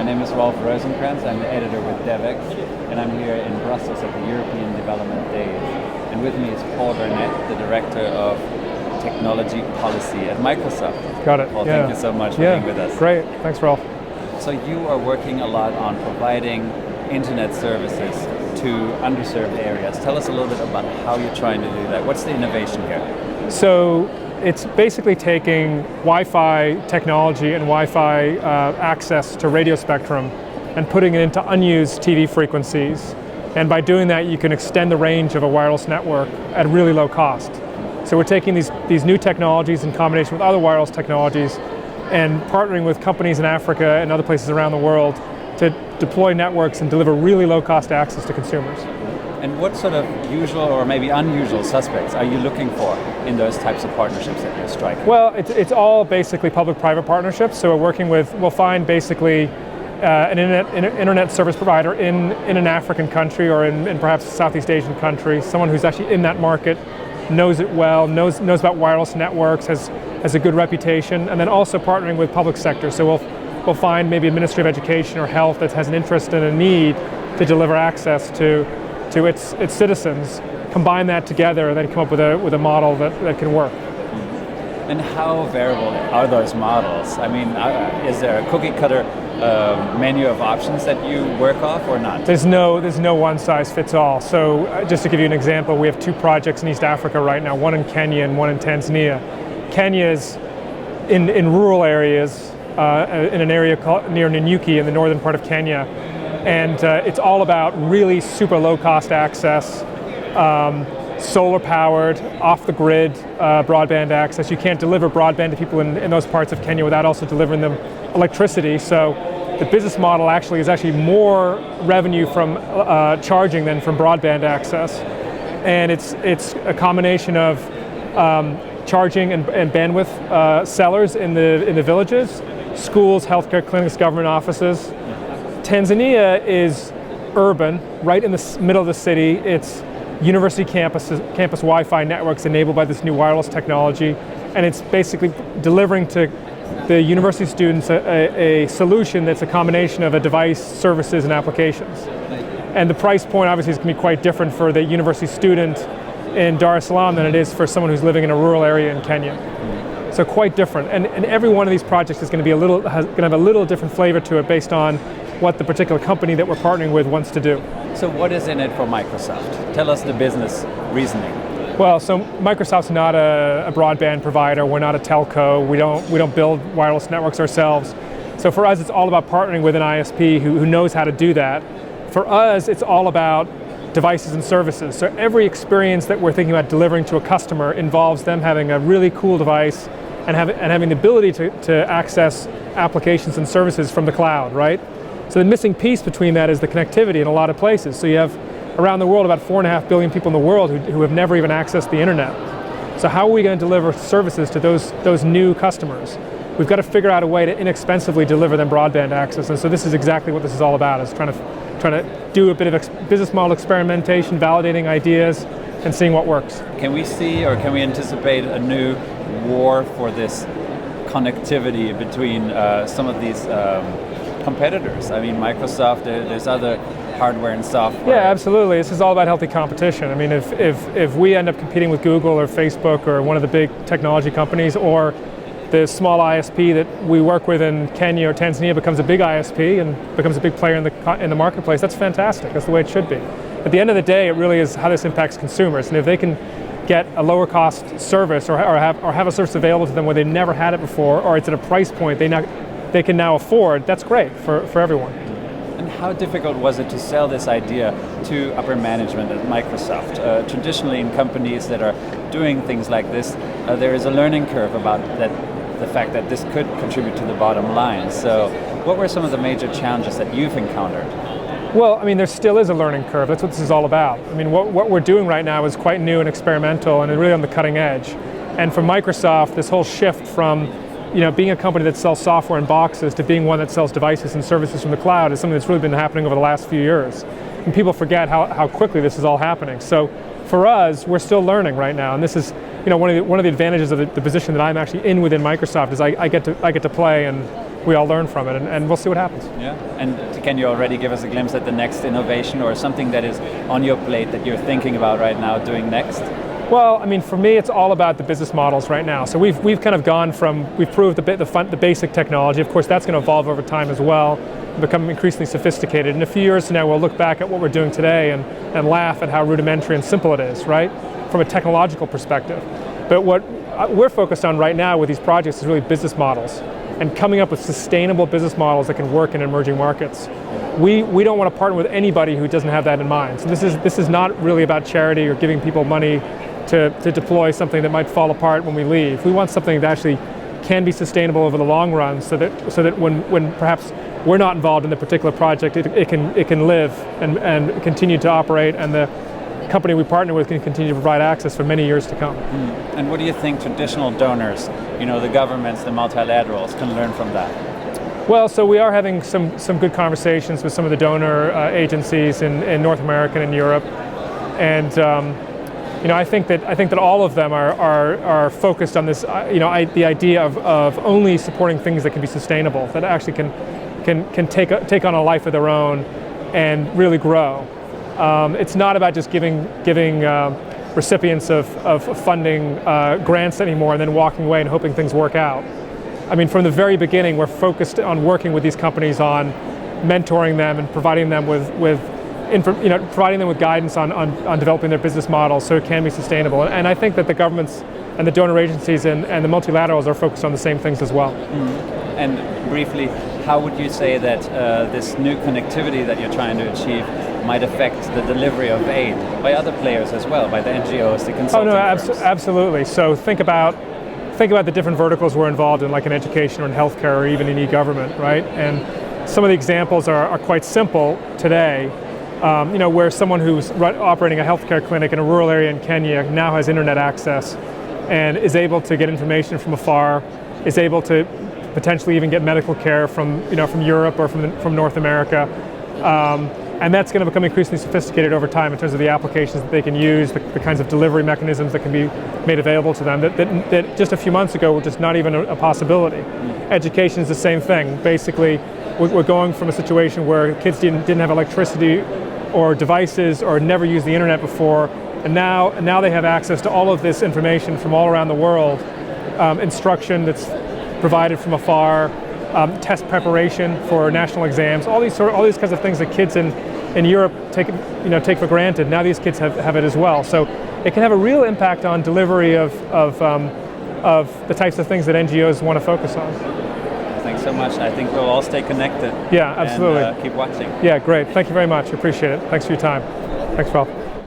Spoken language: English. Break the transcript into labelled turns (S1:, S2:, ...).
S1: My name is Rolf Rosenkranz. I'm the editor with Devex, and I'm here in Brussels at the European Development Days. And with me is Paul Garnett, the Director of Technology Policy at Microsoft.
S2: Got it.
S1: Paul, thank you so much for being with us.
S2: Great. Thanks, Rolf.
S1: So you are working a lot on providing internet services to underserved areas. Tell us a little bit about how you're trying to do that. What's the innovation here?
S2: So it's basically taking Wi-Fi technology and Wi-Fi access to radio spectrum and putting it into unused TV frequencies. And by doing that, you can extend the range of a wireless network at really low cost. So we're taking these new technologies in combination with other wireless technologies and partnering with companies in Africa and other places around the world to deploy networks and deliver really low-cost access to consumers.
S1: And what sort of usual or maybe unusual suspects are you looking for in those types of partnerships that you're striking?
S2: Well, it's all basically public-private partnerships. So we'll find basically an internet service provider in an African country or in perhaps a Southeast Asian country, someone who's actually in that market, knows it well, knows about wireless networks, has a good reputation, and then also partnering with public sector. So we'll find maybe a Ministry of Education or Health that has an interest and a need to deliver access to its citizens, combine that together, and then come up with a model that can work.
S1: And how variable are those models? I mean, is there a cookie cutter menu of options that you work off or not?
S2: There's no one size fits all. So just to give you an example, we have two projects in East Africa right now, one in Kenya and one in Tanzania. Kenya is in rural areas, in an area near Nanyuki in the northern part of Kenya. And it's all about really super low-cost access, solar-powered, off-the-grid broadband access. You can't deliver broadband to people in those parts of Kenya without also delivering them electricity. So the business model is actually more revenue from charging than from broadband access. And it's a combination of charging and bandwidth sellers in the villages, schools, healthcare clinics, government offices. Tanzania is urban, right in the middle of the city. It's university campus Wi-Fi networks enabled by this new wireless technology, and it's basically delivering to the university students a solution that's a combination of a device, services, and applications. And the price point obviously is going to be quite different for the university student in Dar es Salaam than it is for someone who's living in a rural area in Kenya. So quite different. And every one of these projects is going to be going to have a little different flavor to it based on what the particular company that we're partnering with wants to do.
S1: So what is in it for Microsoft? Tell us the business reasoning.
S2: Well, so Microsoft's not a broadband provider. We're not a telco. We don't build wireless networks ourselves. So for us, it's all about partnering with an ISP who knows how to do that. For us, it's all about devices and services. So every experience that we're thinking about delivering to a customer involves them having a really cool device and having the ability to access applications and services from the cloud, right? So the missing piece between that is the connectivity in a lot of places. So you have around the world about 4.5 billion people in the world who have never even accessed the internet. So how are we going to deliver services to those new customers? We've got to figure out a way to inexpensively deliver them broadband access. And so this is exactly what this is all about, is trying to do a bit of business model experimentation, validating ideas, and seeing what works.
S1: Can we see or can we anticipate a new war for this connectivity between some of these competitors? I mean, Microsoft, there's other hardware and software.
S2: Yeah, absolutely. This is all about healthy competition. I mean, if we end up competing with Google or Facebook or one of the big technology companies, or the small ISP that we work with in Kenya or Tanzania becomes a big ISP and becomes a big player in the marketplace, that's fantastic. That's the way it should be. At the end of the day, it really is how this impacts consumers. And if they can get a lower cost service or have a service available to them where they never had it before, or it's at a price point they can now afford, that's great for everyone.
S1: And how difficult was it to sell this idea to upper management at Microsoft? Traditionally in companies that are doing things like this, there is a learning curve about the fact that this could contribute to the bottom line. So what were some of the major challenges that you've encountered?
S2: Well, I mean, there still is a learning curve. That's what this is all about. I mean, what we're doing right now is quite new and experimental and really on the cutting edge. And for Microsoft, this whole shift from being a company that sells software in boxes to being one that sells devices and services from the cloud is something that's really been happening over the last few years. And people forget how quickly this is all happening. So for us, we're still learning right now. And this is one of the advantages of the position that I'm actually in within Microsoft is I get to play and we all learn from it, and we'll see what happens.
S1: Yeah, and can you already give us a glimpse at the next innovation or something that is on your plate that you're thinking about right now doing next?
S2: Well, I mean, for me, it's all about the business models right now. So we've kind of gone from, we've proved the basic technology. Of course, that's going to evolve over time as well, become increasingly sophisticated. In a few years from now, we'll look back at what we're doing today and laugh at how rudimentary and simple it is, right? From a technological perspective. But what we're focused on right now with these projects is really business models and coming up with sustainable business models that can work in emerging markets. We don't want to partner with anybody who doesn't have that in mind. So this is not really about charity or giving people money to deploy something that might fall apart when we leave. We want something that actually can be sustainable over the long run, so that when perhaps we're not involved in the particular project, it can live and continue to operate, and the company we partner with can continue to provide access for many years to come.
S1: And what do you think traditional donors, the governments, the multilaterals, can learn from that?
S2: Well, so we are having some good conversations with some of the donor agencies in North America and Europe, and I think that all of them are focused on this. The idea of only supporting things that can be sustainable, that actually can take on a life of their own and really grow. It's not about just giving recipients of funding grants anymore and then walking away and hoping things work out. I mean, from the very beginning, we're focused on working with these companies on mentoring them and providing them with guidance on developing their business models so it can be sustainable. And I think that the governments and the donor agencies and the multilaterals are focused on the same things as well.
S1: And briefly, how would you say that this new connectivity that you're trying to achieve might affect the delivery of aid by other players as well, by the NGOs, the consulting firms?
S2: Absolutely. So think about the different verticals we're involved in, like in education or in healthcare or even in e-government, right? And some of the examples are quite simple today. Where someone who's operating a healthcare clinic in a rural area in Kenya now has internet access and is able to get information from afar, is able to potentially even get medical care from Europe or from North America. And that's going to become increasingly sophisticated over time in terms of the applications that they can use, the kinds of delivery mechanisms that can be made available to them that just a few months ago were just not even a possibility. Education is the same thing. Basically, we're going from a situation where kids didn't have electricity or devices or never used the internet before, and now they have access to all of this information from all around the world, instruction that's provided from afar, test preparation for national exams, all these kinds of things that kids in Europe take for granted. Now these kids have it as well. So it can have a real impact on delivery of the types of things that NGOs want to focus on.
S1: Thanks so much. I think we'll all stay connected.
S2: Yeah, absolutely.
S1: And keep watching.
S2: Yeah, great. Thank you very much. Appreciate it. Thanks for your time. Thanks, Rolf.